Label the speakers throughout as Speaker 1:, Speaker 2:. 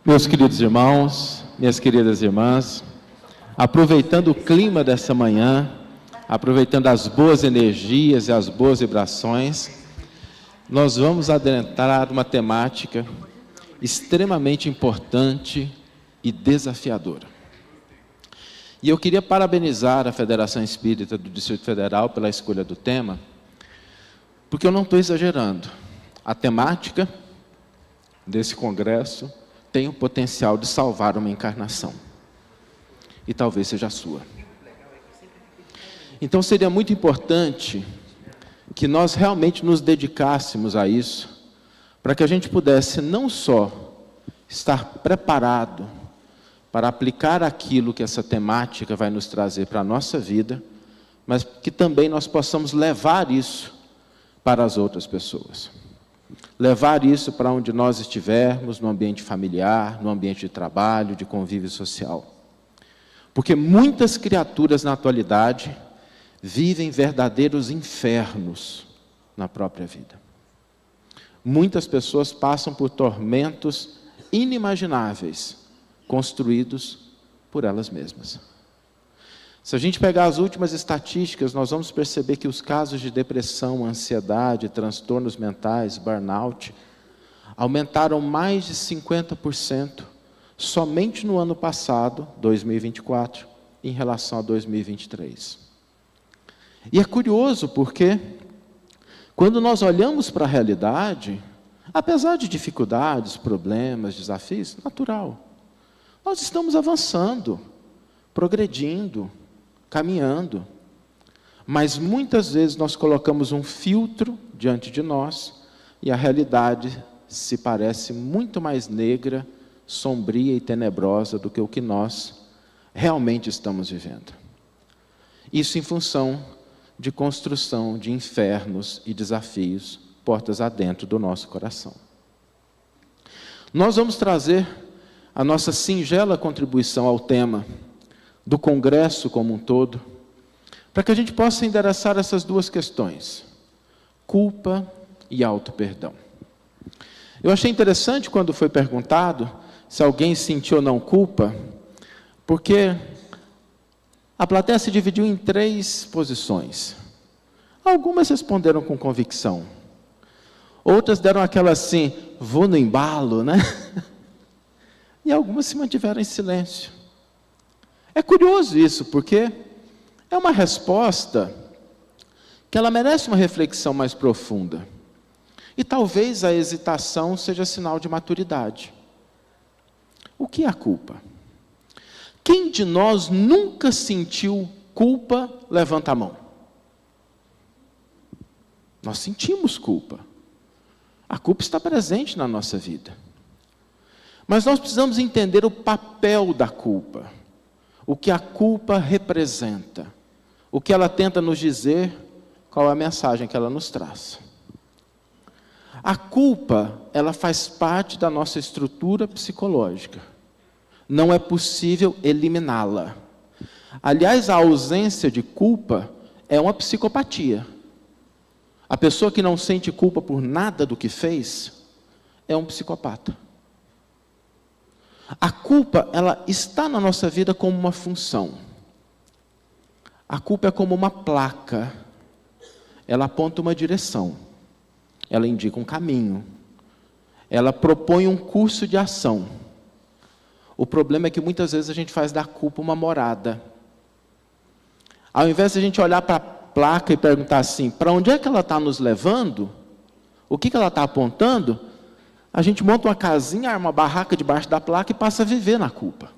Speaker 1: Meus queridos irmãos, minhas queridas irmãs, aproveitando o clima dessa manhã, aproveitando as boas energias e as boas vibrações, nós vamos adentrar uma temática extremamente importante e desafiadora. E eu queria parabenizar a Federação Espírita do Distrito Federal pela escolha do tema, porque eu não estou exagerando. A temática desse congresso tem o potencial de salvar uma encarnação. E talvez seja a sua. Então seria muito importante que nós realmente nos dedicássemos a isso, para que a gente pudesse não só estar preparado para aplicar aquilo que essa temática vai nos trazer para a nossa vida, mas que também nós possamos levar isso para as outras pessoas. Levar isso para onde nós estivermos, no ambiente familiar, no ambiente de trabalho, de convívio social. Porque muitas criaturas na atualidade vivem verdadeiros infernos na própria vida. Muitas pessoas passam por tormentos inimagináveis, construídos por elas mesmas. Se a gente pegar as últimas estatísticas, nós vamos perceber que os casos de depressão, ansiedade, transtornos mentais, burnout, aumentaram mais de 50% somente no ano passado, 2024, em relação a 2023. E é curioso porque, quando nós olhamos para a realidade, apesar de dificuldades, problemas, desafios, natural, nós estamos avançando, progredindo, caminhando, mas muitas vezes nós colocamos um filtro diante de nós e a realidade se parece muito mais negra, sombria e tenebrosa do que o que nós realmente estamos vivendo. Isso em função de construção de infernos e desafios, portas adentro do nosso coração. Nós vamos trazer a nossa singela contribuição ao tema do Congresso como um todo, para que a gente possa endereçar essas duas questões, culpa e auto-perdão. Eu achei interessante quando foi perguntado se alguém sentiu ou não culpa, porque a plateia se dividiu em 3 posições. Algumas responderam com convicção, outras deram aquela assim, vou no embalo, né? E algumas se mantiveram em silêncio. É curioso isso, porque é uma resposta que ela merece uma reflexão mais profunda. E talvez a hesitação seja sinal de maturidade. O que é a culpa? Quem de nós nunca sentiu culpa, levanta a mão. Nós sentimos culpa. A culpa está presente na nossa vida. Mas nós precisamos entender o papel da culpa. O que a culpa representa. O que ela tenta nos dizer, qual é a mensagem que ela nos traz. A culpa, ela faz parte da nossa estrutura psicológica. Não é possível eliminá-la. Aliás, a ausência de culpa é uma psicopatia. A pessoa que não sente culpa por nada do que fez, é um psicopata. A culpa, ela está na nossa vida como uma função. A culpa é como uma placa. Ela aponta uma direção. Ela indica um caminho. Ela propõe um curso de ação. O problema é que muitas vezes a gente faz da culpa uma morada. Ao invés de a gente olhar para a placa e perguntar assim, para onde é que ela está nos levando? O que ela está apontando? A gente monta uma casinha, arma uma barraca debaixo da placa e passa a viver na culpa.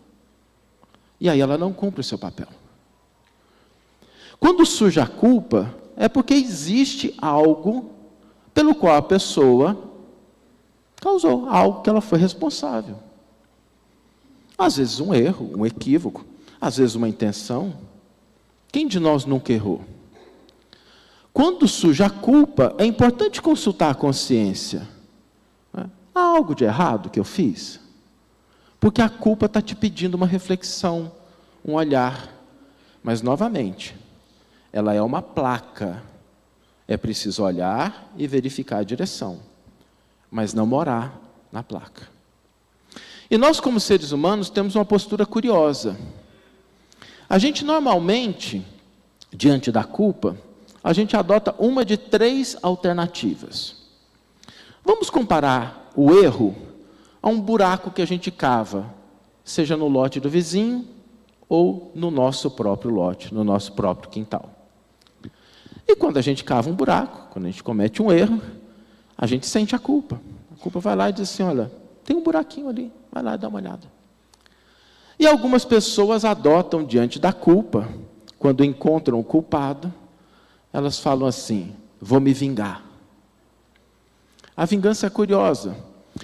Speaker 1: E aí ela não cumpre o seu papel. Quando surge a culpa, é porque existe algo pelo qual a pessoa causou, algo que ela foi responsável. Às vezes um erro, um equívoco, às vezes uma intenção. Quem de nós nunca errou? Quando surge a culpa, é importante consultar a consciência. Há algo de errado que eu fiz? Porque a culpa está te pedindo uma reflexão, um olhar. Mas, novamente, ela é uma placa. É preciso olhar e verificar a direção, mas não morar na placa. E nós, como seres humanos, temos uma postura curiosa. A gente normalmente, diante da culpa, a gente adota uma de 3 alternativas. Vamos comparar o erro a um buraco que a gente cava, seja no lote do vizinho ou no nosso próprio lote, no nosso próprio quintal. E quando a gente cava um buraco, quando a gente comete um erro, a gente sente a culpa. A culpa vai lá e diz assim, olha, tem um buraquinho ali, vai lá e dá uma olhada. E algumas pessoas adotam diante da culpa, quando encontram o culpado, elas falam assim, vou me vingar. A vingança é curiosa.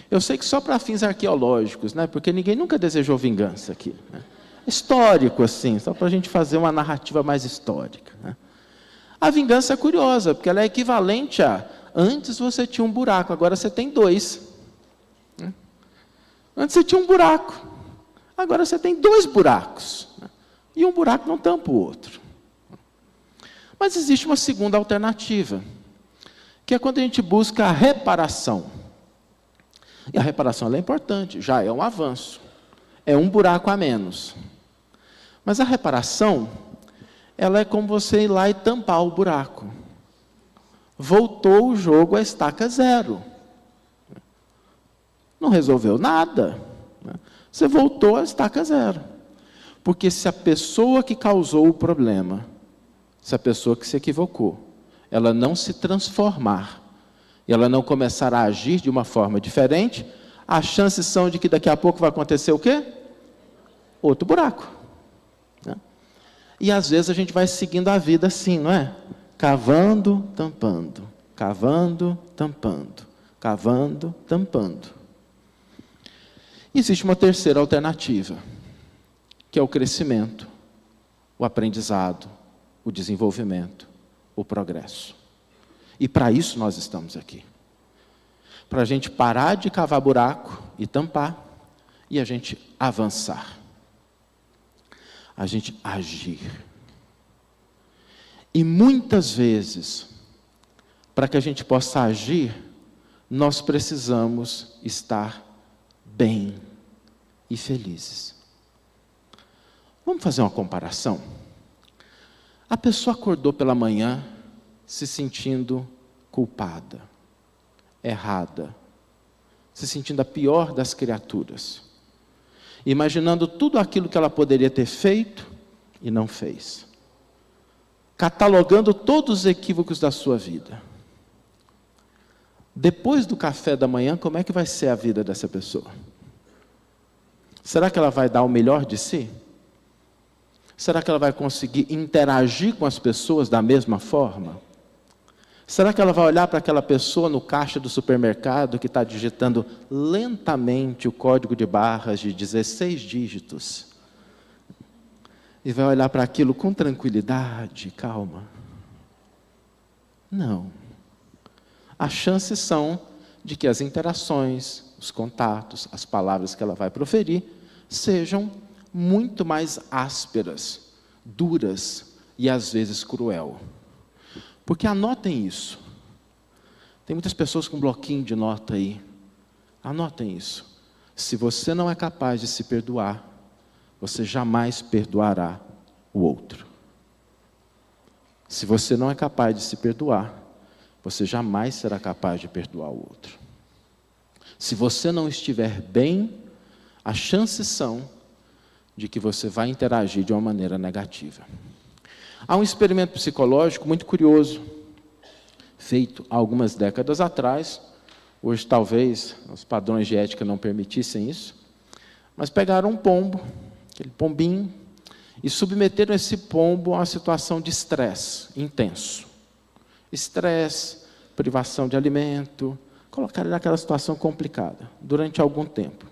Speaker 1: Eu sei que só para fins arqueológicos, né? Porque ninguém nunca desejou vingança aqui. Né? Histórico, assim, só para a gente fazer uma narrativa mais histórica. Né? A vingança é curiosa, porque ela é equivalente a, antes você tinha um buraco, agora você tem 2. Né? Antes você tinha um buraco, agora você tem 2 buracos. Né? E um buraco não tampa o outro. Mas existe uma segunda alternativa, que é quando a gente busca a reparação. E a reparação ela é importante, já é um avanço. É um buraco a menos. Mas a reparação, ela é como você ir lá e tampar o buraco. Voltou o jogo à estaca 0. Não resolveu nada. Você voltou à estaca 0. Porque se a pessoa que causou o problema, se a pessoa que se equivocou, ela não se transformar, e ela não começar a agir de uma forma diferente, as chances são de que daqui a pouco vai acontecer o quê? Outro buraco. Né? E às vezes a gente vai seguindo a vida assim, não é? Cavando, tampando, cavando, tampando, cavando, tampando. Existe uma terceira alternativa, que é o crescimento, o aprendizado, o desenvolvimento, o progresso. E para isso nós estamos aqui. Para a gente parar de cavar buraco e tampar, e a gente avançar. A gente agir. E muitas vezes, para que a gente possa agir, nós precisamos estar bem e felizes. Vamos fazer uma comparação? A pessoa acordou pela manhã se sentindo culpada, errada, se sentindo a pior das criaturas, imaginando tudo aquilo que ela poderia ter feito e não fez, catalogando todos os equívocos da sua vida. Depois do café da manhã, como é que vai ser a vida dessa pessoa? Será que ela vai dar o melhor de si? Será que ela vai conseguir interagir com as pessoas da mesma forma? Será que ela vai olhar para aquela pessoa no caixa do supermercado que está digitando lentamente o código de barras de 16 dígitos? E vai olhar para aquilo com tranquilidade, calma? Não. As chances são de que as interações, os contatos, as palavras que ela vai proferir, sejam muito mais ásperas, duras e às vezes cruel. Porque anotem isso. Tem muitas pessoas com bloquinho de nota aí. Anotem isso. Se você não é capaz de se perdoar, você jamais perdoará o outro. Se você não é capaz de se perdoar, você jamais será capaz de perdoar o outro. Se você não estiver bem, as chances são de que você vai interagir de uma maneira negativa. Há um experimento psicológico muito curioso, feito há algumas décadas atrás. Hoje talvez os padrões de ética não permitissem isso, mas pegaram um pombo, aquele pombinho, e submeteram esse pombo a uma situação de estresse intenso. Estresse, privação de alimento, colocaram ele naquela situação complicada, durante algum tempo.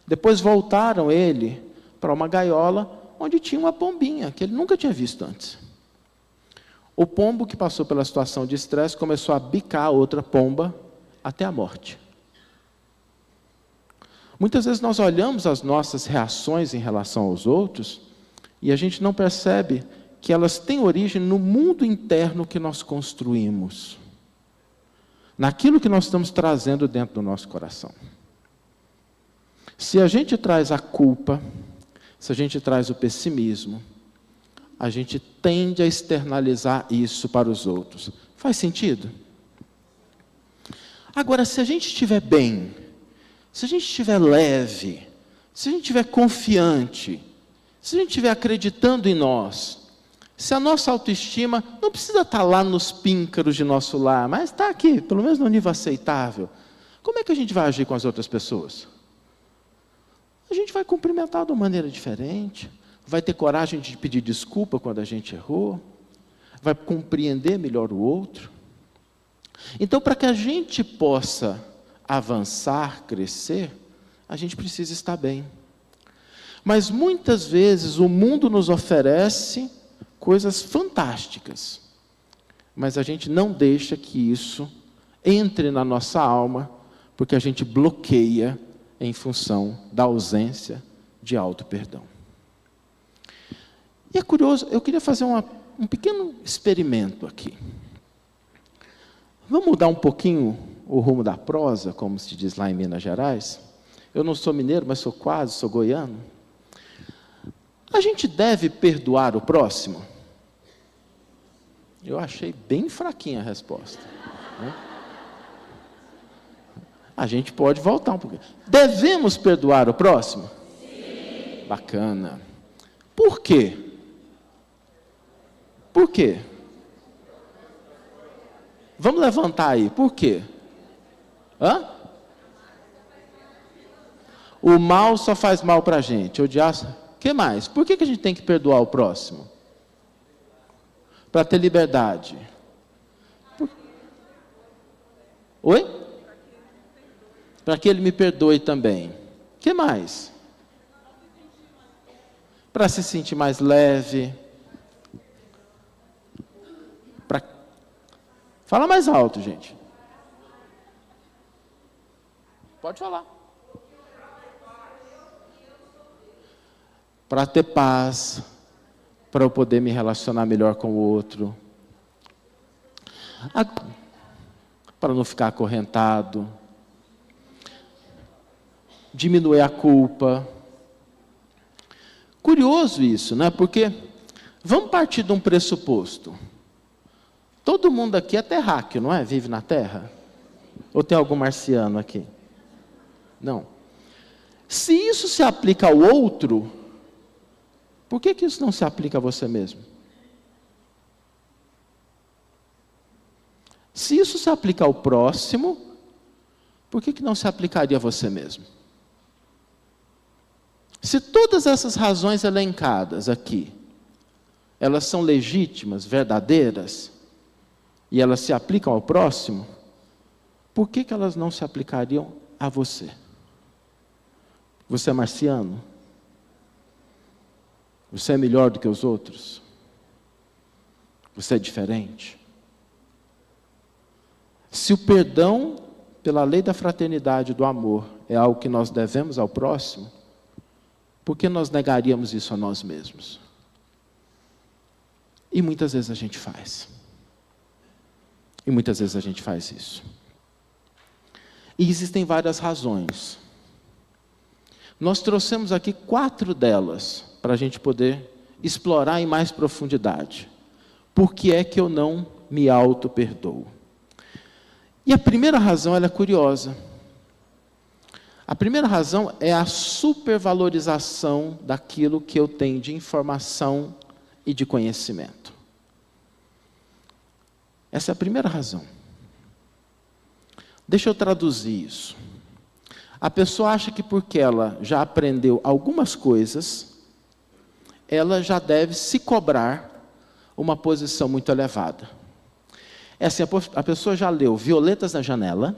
Speaker 1: Depois voltaram ele para uma gaiola, onde tinha uma pombinha, que ele nunca tinha visto antes. O pombo que passou pela situação de estresse começou a bicar a outra pomba até a morte. Muitas vezes nós olhamos as nossas reações em relação aos outros e a gente não percebe que elas têm origem no mundo interno que nós construímos, naquilo que nós estamos trazendo dentro do nosso coração. Se a gente traz a culpa, se a gente traz o pessimismo, a gente tende a externalizar isso para os outros. Faz sentido? Agora, se a gente estiver bem, se a gente estiver leve, se a gente estiver confiante, se a gente estiver acreditando em nós, se a nossa autoestima não precisa estar lá nos píncaros de nosso lar, mas está aqui, pelo menos no nível aceitável, como é que a gente vai agir com as outras pessoas? A gente vai cumprimentar de uma maneira diferente, vai ter coragem de pedir desculpa quando a gente errou, vai compreender melhor o outro. Então, para que a gente possa avançar, crescer, a gente precisa estar bem. Mas muitas vezes o mundo nos oferece coisas fantásticas, mas a gente não deixa que isso entre na nossa alma, porque a gente bloqueia em função da ausência de auto-perdão. E é curioso, eu queria fazer um pequeno experimento aqui. Vamos mudar um pouquinho o rumo da prosa, como se diz lá em Minas Gerais? Eu não sou mineiro, mas sou quase, sou goiano. A gente deve perdoar o próximo? Eu achei bem fraquinha a resposta, né? A gente pode voltar um pouquinho. Devemos perdoar o próximo? Sim. Bacana. Por quê? Por quê? Vamos levantar aí. Por quê? Hã? O mal só faz mal para a gente. Odiar. O que mais? Por que a gente tem que perdoar o próximo? Para ter liberdade. Oi? Para que ele me perdoe também. O que mais? Para se sentir mais leve. Fala mais alto, gente. Pode falar. Para ter paz, para eu poder me relacionar melhor com o outro, para não ficar acorrentado, diminuir a culpa. Curioso isso, né? Porque vamos partir de um pressuposto. Todo mundo aqui é terráqueo, não é? Vive na Terra? Ou tem algum marciano aqui? Não. Se isso se aplica ao outro, por que isso não se aplica a você mesmo? Se isso se aplica ao próximo, por que não se aplicaria a você mesmo? Se todas essas razões elencadas aqui, elas são legítimas, verdadeiras, e elas se aplicam ao próximo, por que elas não se aplicariam a você? Você é marciano? Você é melhor do que os outros? Você é diferente? Se o perdão, pela lei da fraternidade e do amor, é algo que nós devemos ao próximo, por que nós negaríamos isso a nós mesmos? E muitas vezes a gente faz. E muitas vezes a gente faz isso. E existem várias razões. Nós trouxemos aqui 4 delas, para a gente poder explorar em mais profundidade. Por que é que eu não me auto-perdoo? E a primeira razão, ela é curiosa. A primeira razão é a supervalorização daquilo que eu tenho de informação e de conhecimento. Essa é a primeira razão. Deixa eu traduzir isso. A pessoa acha que porque ela já aprendeu algumas coisas, ela já deve se cobrar uma posição muito elevada. É assim, a pessoa já leu Violetas na Janela,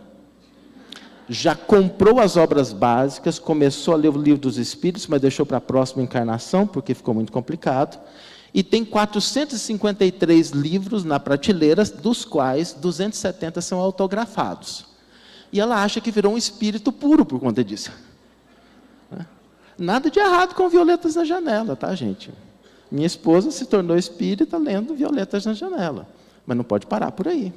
Speaker 1: já comprou as obras básicas, começou a ler o Livro dos Espíritos, mas deixou para a próxima encarnação, porque ficou muito complicado, e tem 453 livros na prateleira, dos quais 270 são autografados. E ela acha que virou um espírito puro por conta disso. Nada de errado com Violetas na Janela, tá, gente? Minha esposa se tornou espírita lendo Violetas na Janela, mas não pode parar por aí.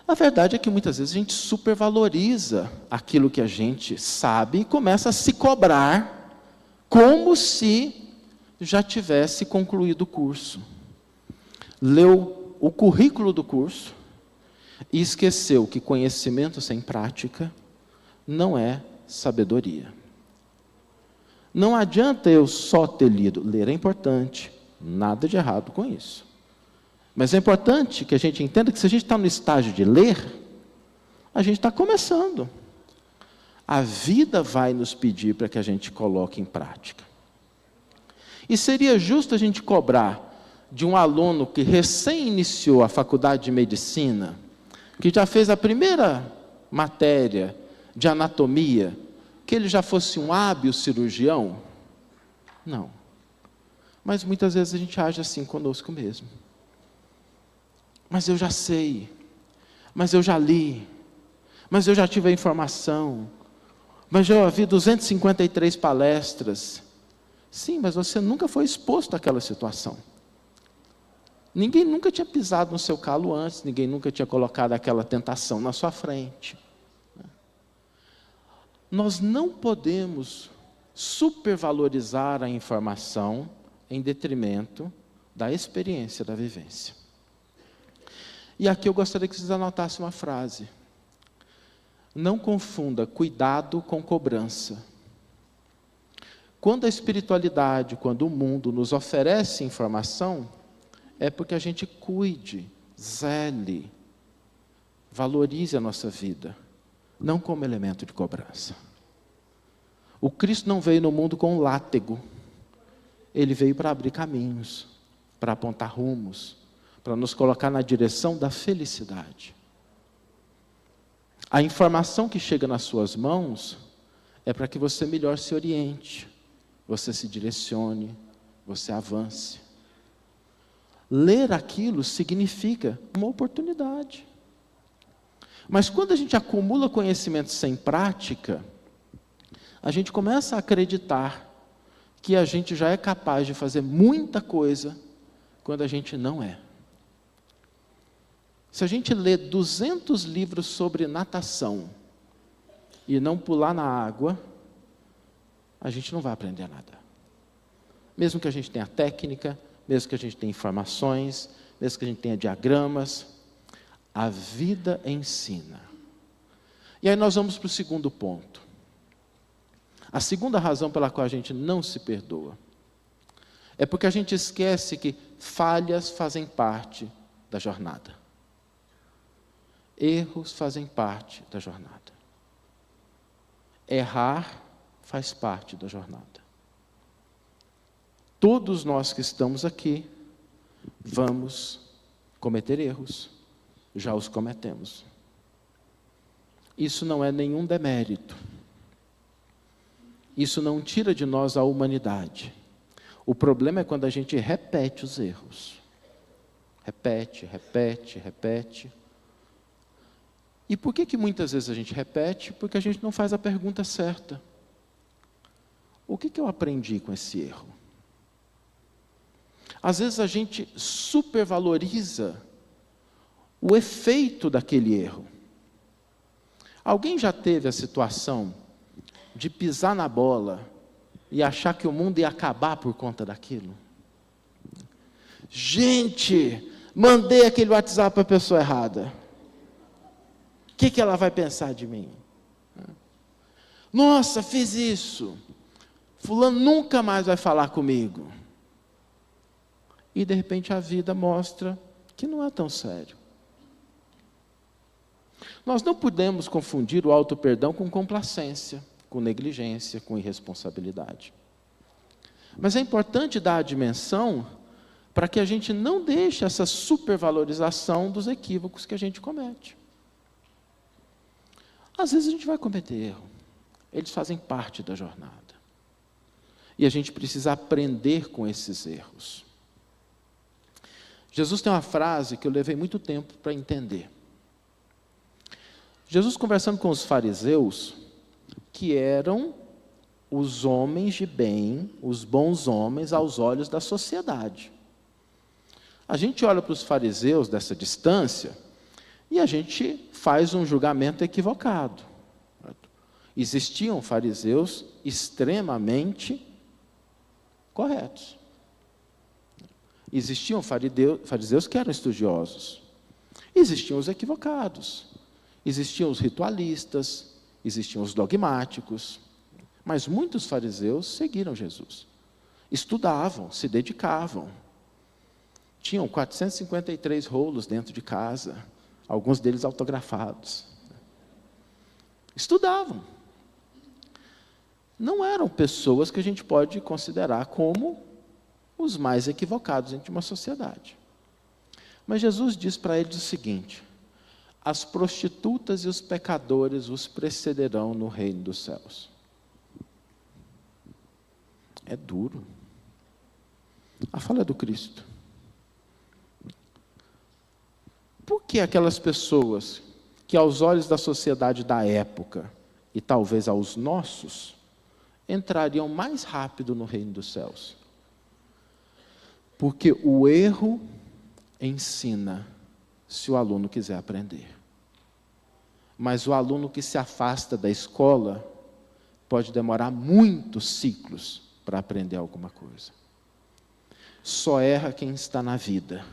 Speaker 1: A verdade é que muitas vezes a gente supervaloriza aquilo que a gente sabe e começa a se cobrar como se já tivesse concluído o curso. Leu o currículo do curso e esqueceu que conhecimento sem prática não é sabedoria. Não adianta eu só ter lido. Ler é importante, nada de errado com isso. Mas é importante que a gente entenda que se a gente está no estágio de ler, a gente está começando. A vida vai nos pedir para que a gente coloque em prática. E seria justo a gente cobrar de um aluno que recém iniciou a faculdade de medicina, que já fez a primeira matéria de anatomia, que ele já fosse um hábil cirurgião? Não. Mas muitas vezes a gente age assim conosco mesmo. Mas eu já sei, mas eu já li, mas eu já tive a informação, mas já ouvi 253 palestras. Sim, mas você nunca foi exposto àquela situação. Ninguém nunca tinha pisado no seu calo antes, ninguém nunca tinha colocado aquela tentação na sua frente. Nós não podemos supervalorizar a informação em detrimento da experiência, da vivência. E aqui eu gostaria que vocês anotassem uma frase. Não confunda cuidado com cobrança. Quando a espiritualidade, quando o mundo nos oferece informação, é porque a gente cuide, zele, valorize a nossa vida, não como elemento de cobrança. O Cristo não veio no mundo com um látego. Ele veio para abrir caminhos, para apontar rumos, para nos colocar na direção da felicidade. A informação que chega nas suas mãos é para que você melhor se oriente, você se direcione, você avance. Ler aquilo significa uma oportunidade. Mas quando a gente acumula conhecimento sem prática, a gente começa a acreditar que a gente já é capaz de fazer muita coisa quando a gente não é. Se a gente lê 200 livros sobre natação e não pular na água, a gente não vai aprender nada. Mesmo que a gente tenha técnica, mesmo que a gente tenha informações, mesmo que a gente tenha diagramas, a vida ensina. E aí nós vamos para o segundo ponto. A segunda razão pela qual a gente não se perdoa é porque a gente esquece que falhas fazem parte da jornada. Erros fazem parte da jornada. Errar faz parte da jornada. Todos nós que estamos aqui vamos cometer erros. Já os cometemos. Isso não é nenhum demérito. Isso não tira de nós a humanidade. O problema é quando a gente repete os erros. Repete, repete, repete. E por que muitas vezes a gente repete? Porque a gente não faz a pergunta certa. O que eu aprendi com esse erro? Às vezes a gente supervaloriza o efeito daquele erro. Alguém já teve a situação de pisar na bola e achar que o mundo ia acabar por conta daquilo? Gente, mandei aquele WhatsApp para a pessoa errada. O que ela vai pensar de mim? Nossa, fiz isso. Fulano nunca mais vai falar comigo. E de repente a vida mostra que não é tão sério. Nós não podemos confundir o auto-perdão com complacência, com negligência, com irresponsabilidade. Mas é importante dar a dimensão para que a gente não deixe essa supervalorização dos equívocos que a gente comete. Às vezes a gente vai cometer erro. Eles fazem parte da jornada. E a gente precisa aprender com esses erros. Jesus tem uma frase que eu levei muito tempo para entender. Jesus conversando com os fariseus, que eram os homens de bem, os bons homens aos olhos da sociedade. A gente olha para os fariseus dessa distância e a gente faz um julgamento equivocado. Existiam fariseus extremamente corretos. Existiam fariseus que eram estudiosos. Existiam os equivocados. Existiam os ritualistas. Existiam os dogmáticos. Mas muitos fariseus seguiram Jesus. Estudavam, se dedicavam. Tinham 453 rolos dentro de casa, alguns deles autografados. Estudavam. Não eram pessoas que a gente pode considerar como os mais equivocados dentro de uma sociedade. Mas Jesus diz para eles o seguinte: as prostitutas e os pecadores os precederão no reino dos céus. É duro. A fala é do Cristo. Por que aquelas pessoas que aos olhos da sociedade da época, e talvez aos nossos, entrariam mais rápido no reino dos céus? Porque o erro ensina, se o aluno quiser aprender. Mas o aluno que se afasta da escola pode demorar muitos ciclos para aprender alguma coisa. Só erra quem está na vida.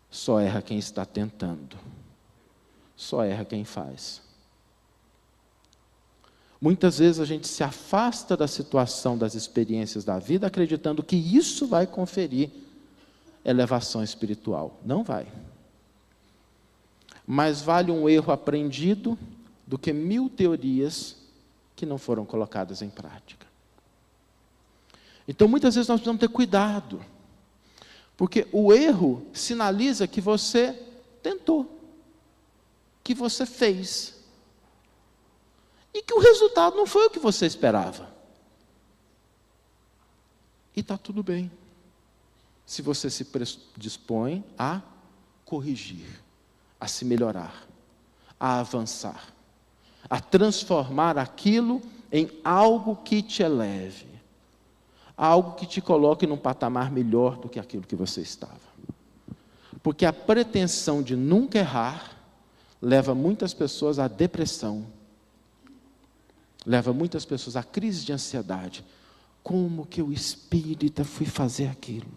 Speaker 1: Só erra quem está tentando. Só erra quem faz. Muitas vezes a gente se afasta da situação, das experiências da vida, acreditando que isso vai conferir elevação espiritual. Não vai. Mais vale um erro aprendido do que 1000 teorias que não foram colocadas em prática. Então, muitas vezes nós precisamos ter cuidado, porque o erro sinaliza que você tentou, que você fez, e que o resultado não foi o que você esperava. E está tudo bem, se você se dispõe a corrigir, a se melhorar, a avançar, a transformar aquilo em algo que te eleve, algo que te coloque num patamar melhor do que aquilo que você estava. Porque a pretensão de nunca errar leva muitas pessoas à depressão, leva muitas pessoas à crise de ansiedade. Como que eu, espírita, fui fazer aquilo?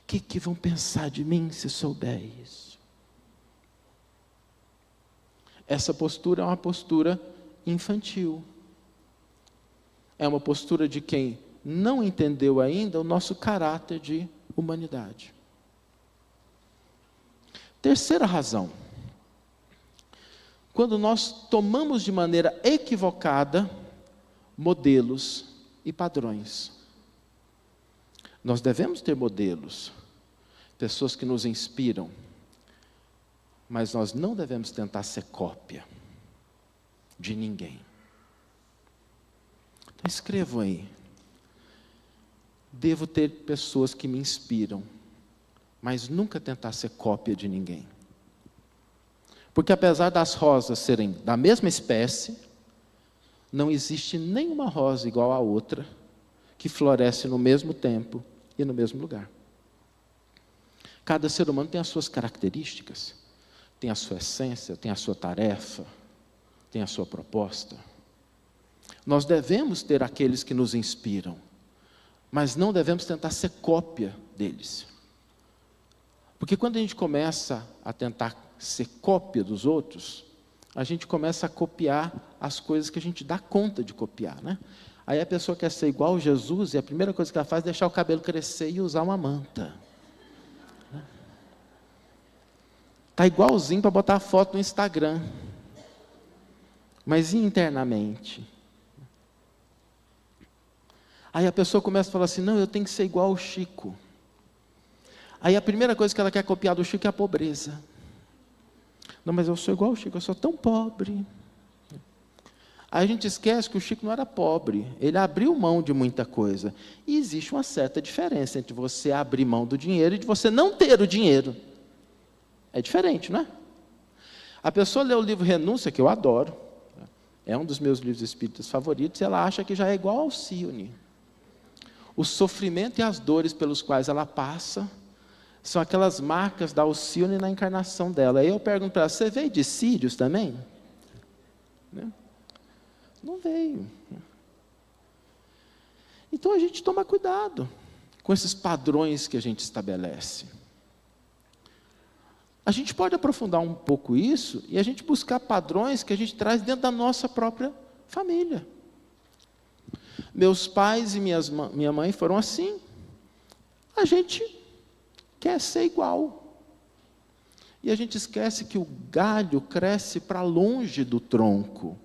Speaker 1: O que vão pensar de mim se souber isso? Essa postura é uma postura infantil. É uma postura de quem não entendeu ainda o nosso caráter de humanidade. Terceira razão. Quando nós tomamos de maneira equivocada modelos e padrões. Nós devemos ter modelos, pessoas que nos inspiram, mas nós não devemos tentar ser cópia de ninguém. Então escrevam aí. Devo ter pessoas que me inspiram, mas nunca tentar ser cópia de ninguém. Porque apesar das rosas serem da mesma espécie, não existe nenhuma rosa igual à outra, que floresce no mesmo tempo e no mesmo lugar. Cada ser humano tem as suas características, tem a sua essência, tem a sua tarefa, tem a sua proposta. Nós devemos ter aqueles que nos inspiram, mas não devemos tentar ser cópia deles. Porque quando a gente começa a tentar ser cópia dos outros, a gente começa a copiar as coisas que a gente dá conta de copiar, né? Aí a pessoa quer ser igual a Jesus, e a primeira coisa que ela faz é deixar o cabelo crescer e usar uma manta. Está igualzinho para botar a foto no Instagram. Mas e internamente? Aí a pessoa começa a falar assim, não, eu tenho que ser igual ao Chico. Aí a primeira coisa que ela quer copiar do Chico é a pobreza. Não, mas eu sou igual ao Chico, eu sou tão pobre. Aí a gente esquece que o Chico não era pobre, ele abriu mão de muita coisa. E existe uma certa diferença entre você abrir mão do dinheiro e de você não ter o dinheiro. É diferente, não é? A pessoa lê o livro Renúncia, que eu adoro, é um dos meus livros espíritas favoritos, e ela acha que já é igual ao Alcione. O sofrimento e as dores pelos quais ela passa São aquelas marcas da Alcione na encarnação dela. Aí eu pergunto para ela, você veio de Sírios também? Né? Não veio. Então a gente toma cuidado com esses padrões que a gente estabelece. A gente pode aprofundar um pouco isso e a gente buscar padrões que a gente traz dentro da nossa própria família. Meus pais e minha mãe foram assim. A gente quer ser igual. E a gente esquece que o galho cresce para longe do tronco,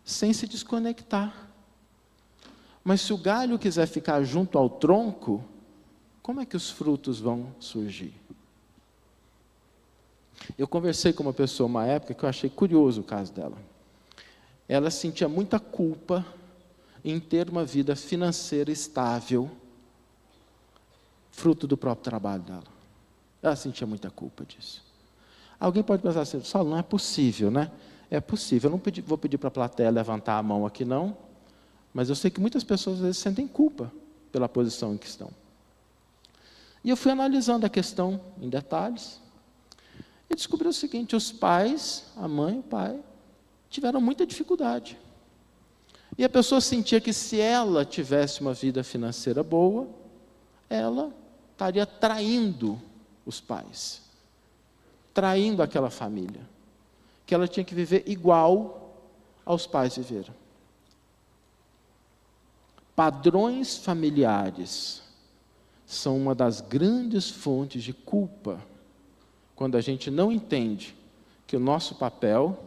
Speaker 1: sem se desconectar. Mas se o galho quiser ficar junto ao tronco, como é que os frutos vão surgir? Eu conversei com uma pessoa uma época que eu achei curioso o caso dela. Ela sentia muita culpa em ter uma vida financeira estável, fruto do próprio trabalho dela. Ela sentia muita culpa disso. Alguém pode pensar assim, Saulo, não é possível, né? É possível, eu não vou pedir para a plateia levantar a mão aqui não, mas eu sei que muitas pessoas às vezes sentem culpa pela posição em que estão. E eu fui analisando a questão em detalhes, e descobri o seguinte, os pais, a mãe e o pai, tiveram muita dificuldade. E a pessoa sentia que se ela tivesse uma vida financeira boa, ela estaria traindo os pais, traindo aquela família, que ela tinha que viver igual aos pais viveram. Padrões familiares são uma das grandes fontes de culpa, quando a gente não entende que o nosso papel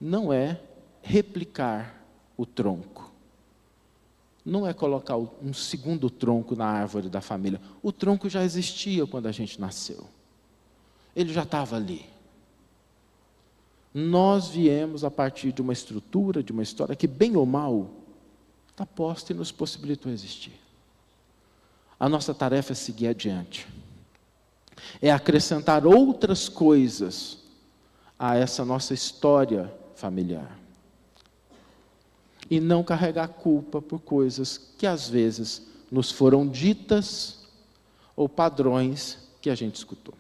Speaker 1: não é replicar o tronco. Não é colocar um segundo tronco na árvore da família. O tronco já existia quando a gente nasceu. Ele já estava ali. Nós viemos a partir de uma estrutura, de uma história que, bem ou mal, está posta e nos possibilitou existir. A nossa tarefa é seguir adiante. É acrescentar outras coisas a essa nossa história familiar. E não carregar culpa por coisas que às vezes nos foram ditas ou padrões que a gente escutou.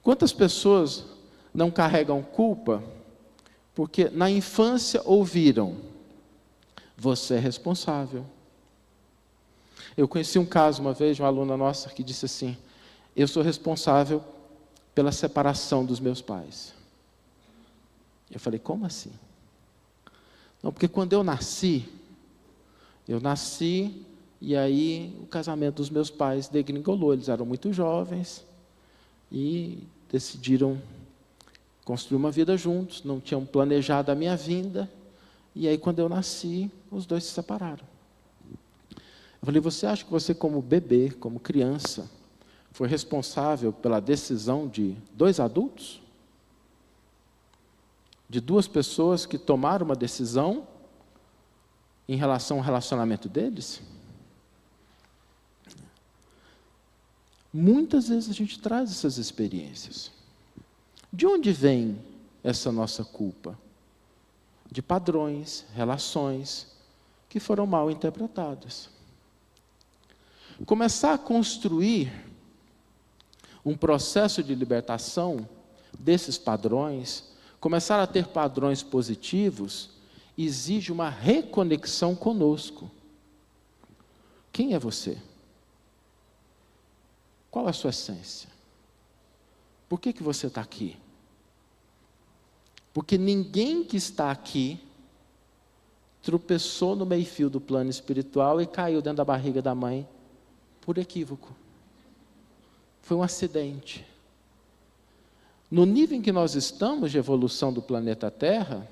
Speaker 1: Quantas pessoas não carregam culpa porque na infância ouviram, você é responsável. Eu conheci um caso uma vez de uma aluna nossa que disse assim, eu sou responsável pela separação dos meus pais. Eu falei, como assim? Não, porque quando eu nasci e aí o casamento dos meus pais degringolou, eles eram muito jovens e decidiram construir uma vida juntos, não tinham planejado a minha vinda, e aí quando eu nasci, os dois se separaram. Eu falei, você acha que você como bebê, como criança, foi responsável pela decisão de 2 adultos? De 2 pessoas que tomaram uma decisão em relação ao relacionamento deles? Muitas vezes a gente traz essas experiências. De onde vem essa nossa culpa? De padrões, relações que foram mal interpretadas. Começar a construir um processo de libertação desses padrões, começar a ter padrões positivos, exige uma reconexão conosco. Quem é você? Qual é a sua essência? Por que você está aqui? Porque ninguém que está aqui tropeçou no meio-fio do plano espiritual e caiu dentro da barriga da mãe por equívoco. Foi um acidente. No nível em que nós estamos de evolução do planeta Terra,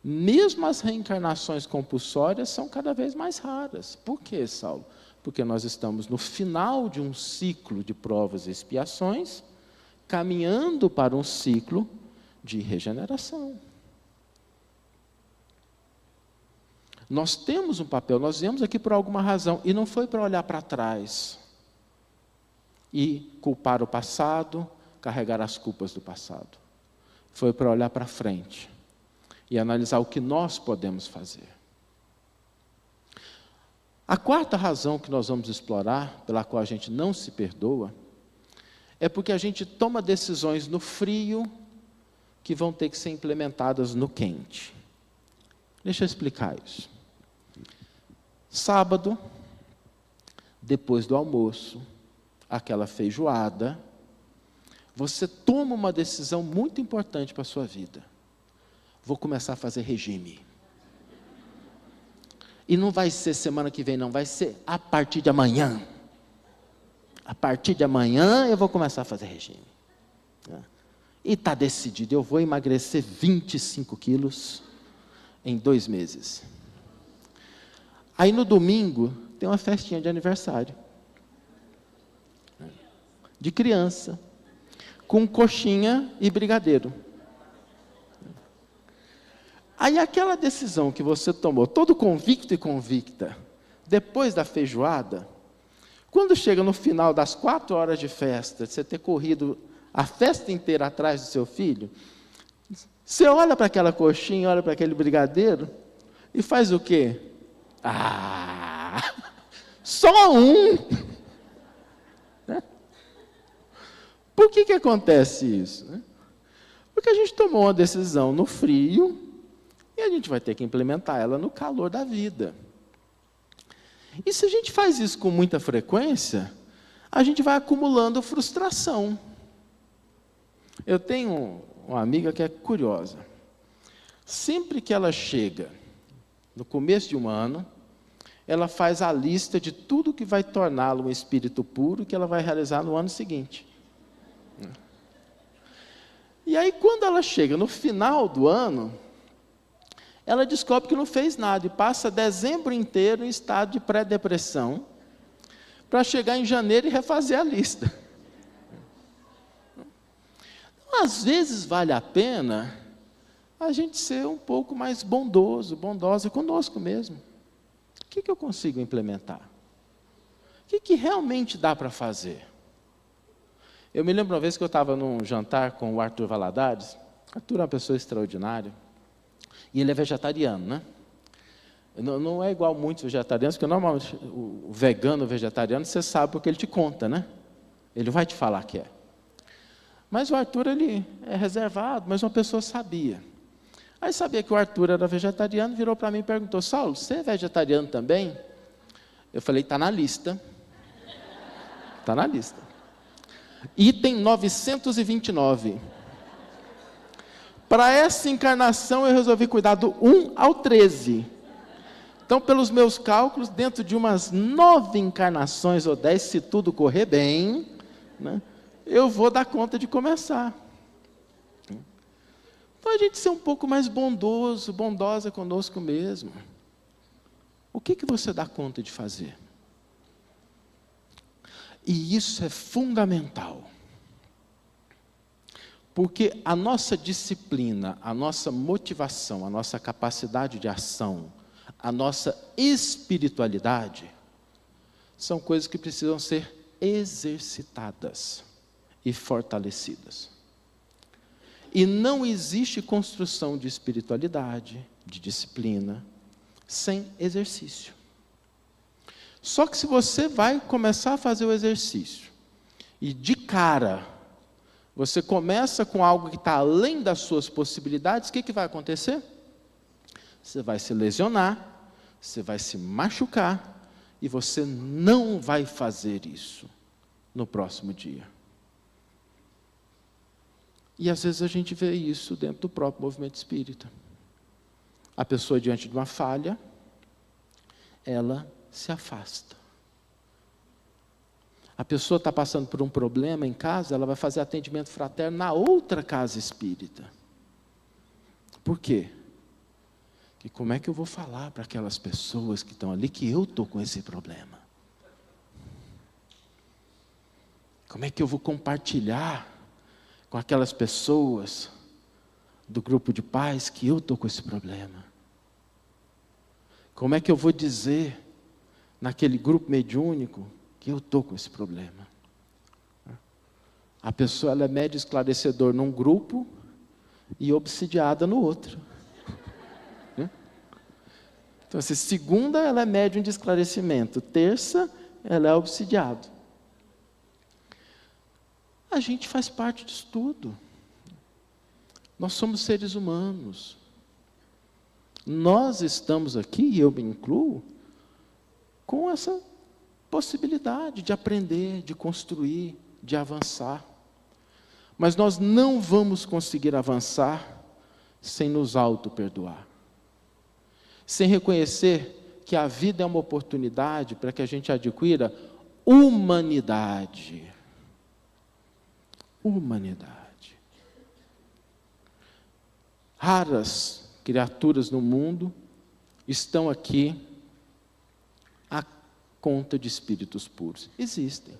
Speaker 1: mesmo as reencarnações compulsórias são cada vez mais raras. Por quê, Saulo? Porque nós estamos no final de um ciclo de provas e expiações, caminhando para um ciclo de regeneração. Nós temos um papel, nós viemos aqui por alguma razão, e não foi para olhar para trás e culpar o passado, carregar as culpas do passado. Foi para olhar para frente e analisar o que nós podemos fazer. A quarta razão que nós vamos explorar, pela qual a gente não se perdoa, é porque a gente toma decisões no frio que vão ter que ser implementadas no quente. Deixa eu explicar isso. Sábado, depois do almoço, aquela feijoada, você toma uma decisão muito importante para a sua vida. Vou começar a fazer regime. E não vai ser semana que vem, não. Vai ser a partir de amanhã. A partir de amanhã eu vou começar a fazer regime. E está decidido, eu vou emagrecer 25 quilos em 2 meses. Aí no domingo, tem uma festinha de aniversário. De criança. Com coxinha e brigadeiro. Aí aquela decisão que você tomou, todo convicto e convicta, depois da feijoada, quando chega no final das 4 horas de festa, você ter corrido a festa inteira atrás do seu filho, você olha para aquela coxinha, olha para aquele brigadeiro, e faz o quê? Só um! Por que acontece isso? Porque a gente tomou uma decisão no frio, e a gente vai ter que implementar ela no calor da vida. E se a gente faz isso com muita frequência, a gente vai acumulando frustração. Eu tenho uma amiga que é curiosa. Sempre que ela chega, no começo de um ano, ela faz a lista de tudo que vai torná-la um espírito puro que ela vai realizar no ano seguinte. E aí, quando ela chega no final do ano, ela descobre que não fez nada e passa dezembro inteiro em estado de pré-depressão para chegar em janeiro e refazer a lista. Então, às vezes vale a pena a gente ser um pouco mais bondosa conosco mesmo. O que eu consigo implementar? O que realmente dá para fazer? Eu me lembro uma vez que eu estava num jantar com o Arthur Valadares. Arthur é uma pessoa extraordinária. E ele é vegetariano, né? Não é igual muitos vegetarianos, porque normalmente o vegano, o vegetariano, você sabe porque ele te conta, né? Ele vai te falar que é. Mas o Arthur, ele é reservado, mas uma pessoa sabia. Aí sabia que o Arthur era vegetariano, virou para mim e perguntou: Saulo, você é vegetariano também? Eu falei: está na lista. Está na lista. Item 929. Para essa encarnação, eu resolvi cuidar do 1 ao 13. Então, pelos meus cálculos, dentro de umas 9 encarnações, ou 10, se tudo correr bem, né, eu vou dar conta de começar. Então, a gente ser um pouco mais bondosa conosco mesmo. O que você dá conta de fazer? E isso é fundamental. Porque a nossa disciplina, a nossa motivação, a nossa capacidade de ação, a nossa espiritualidade, são coisas que precisam ser exercitadas e fortalecidas. E não existe construção de espiritualidade, de disciplina, sem exercício. Só que se você vai começar a fazer o exercício, e de cara, você começa com algo que está além das suas possibilidades, o que vai acontecer? Você vai se lesionar, você vai se machucar, e você não vai fazer isso no próximo dia. E às vezes a gente vê isso dentro do próprio movimento espírita. A pessoa, diante de uma falha, ela se afasta. A pessoa está passando por um problema em casa, ela vai fazer atendimento fraterno na outra casa espírita. Por quê? E como é que eu vou falar para aquelas pessoas que estão ali que eu estou com esse problema? Como é que eu vou compartilhar com aquelas pessoas do grupo de pais que eu estou com esse problema? Como é que eu vou dizer naquele grupo mediúnico que eu estou com esse problema? A pessoa, ela é médio esclarecedor num grupo e obsidiada no outro. Então, assim, segunda, ela é médium de esclarecimento. Terça, ela é obsidiado. A gente faz parte disso tudo. Nós somos seres humanos. Nós estamos aqui, e eu me incluo, com essa possibilidade de aprender, de construir, de avançar. Mas nós não vamos conseguir avançar sem nos auto-perdoar. Sem reconhecer que a vida é uma oportunidade para que a gente adquira humanidade. Humanidade. Raras criaturas no mundo estão aqui à conta de espíritos puros. Existem.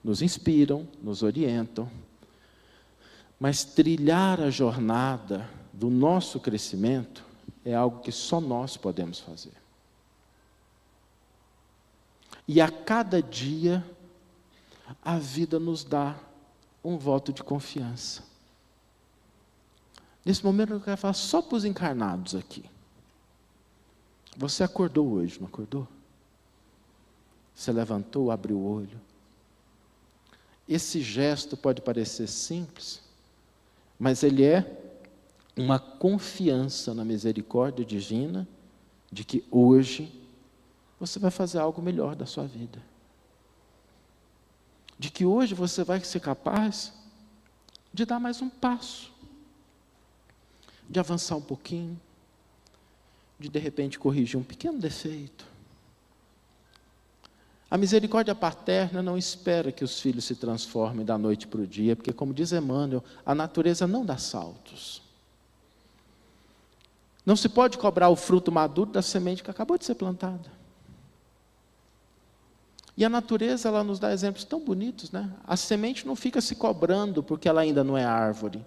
Speaker 1: Nos inspiram, nos orientam. Mas trilhar a jornada do nosso crescimento é algo que só nós podemos fazer. E a cada dia, a vida nos dá um voto de confiança. Nesse momento eu quero falar só para os encarnados aqui. Você acordou hoje, não acordou? Você levantou, abriu o olho. Esse gesto pode parecer simples, mas ele é uma confiança na misericórdia divina de que hoje você vai fazer algo melhor da sua vida. De que hoje você vai ser capaz de dar mais um passo, de avançar um pouquinho, de repente corrigir um pequeno defeito. A misericórdia paterna não espera que os filhos se transformem da noite para o dia, porque, como diz Emmanuel, a natureza não dá saltos. Não se pode cobrar o fruto maduro da semente que acabou de ser plantada. E a natureza, ela nos dá exemplos tão bonitos, né? A semente não fica se cobrando porque ela ainda não é árvore.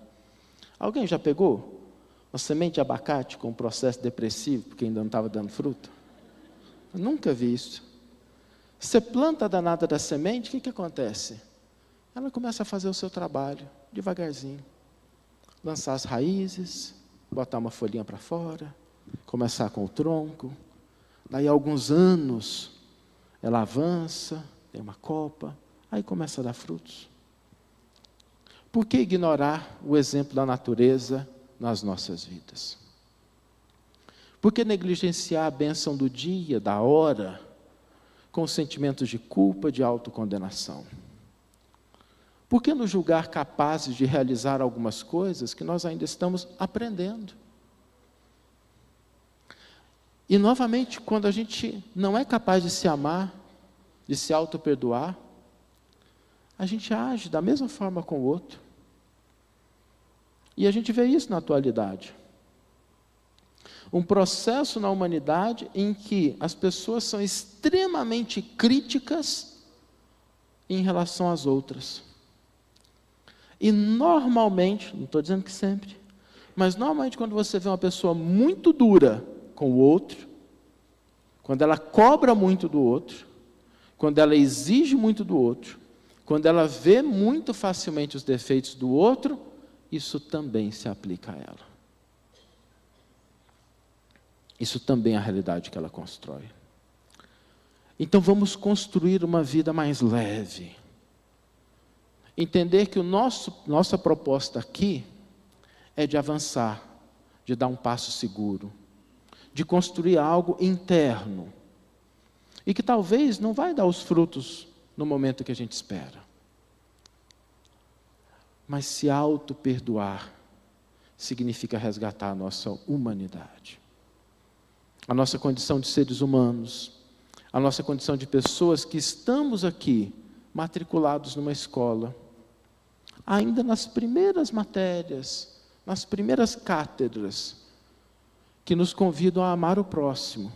Speaker 1: Alguém já pegou uma semente de abacate com um processo depressivo porque ainda não estava dando fruto? Eu nunca vi isso. Você planta a danada da semente, o que acontece? Ela começa a fazer o seu trabalho, devagarzinho. Lançar as raízes, botar uma folhinha para fora, começar com o tronco. Daí, alguns anos, ela avança, tem uma copa, aí começa a dar frutos. Por que ignorar o exemplo da natureza nas nossas vidas? Por que negligenciar a bênção do dia, da hora, com sentimentos de culpa, de autocondenação? Por que nos julgar capazes de realizar algumas coisas que nós ainda estamos aprendendo? E, novamente, quando a gente não é capaz de se amar, de se auto-perdoar, a gente age da mesma forma com o outro. E a gente vê isso na atualidade. Um processo na humanidade em que as pessoas são extremamente críticas em relação às outras. E normalmente, não estou dizendo que sempre, mas normalmente quando você vê uma pessoa muito dura com o outro, quando ela cobra muito do outro, quando ela exige muito do outro, quando ela vê muito facilmente os defeitos do outro, isso também se aplica a ela. Isso também é a realidade que ela constrói. Então vamos construir uma vida mais leve. Entender que nossa proposta aqui é de avançar, de dar um passo seguro, de construir algo interno. E que talvez não vai dar os frutos no momento que a gente espera. Mas se auto-perdoar significa resgatar a nossa humanidade. A nossa condição de seres humanos, a nossa condição de pessoas que estamos aqui, matriculados numa escola, ainda nas primeiras matérias, nas primeiras cátedras, que nos convidam a amar o próximo,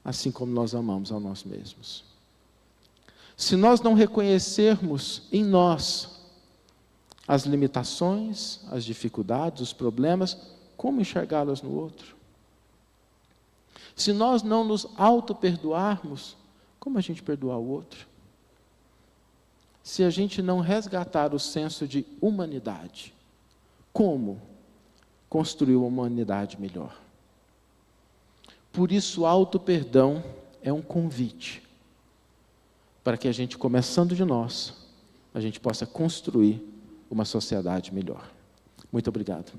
Speaker 1: assim como nós amamos a nós mesmos. Se nós não reconhecermos em nós as limitações, as dificuldades, os problemas, como enxergá-las no outro? Se nós não nos auto-perdoarmos, como a gente perdoar o outro? Se a gente não resgatar o senso de humanidade, como construir uma humanidade melhor? Por isso, auto-perdão é um convite para que a gente, começando de nós, a gente possa construir uma sociedade melhor. Muito obrigado.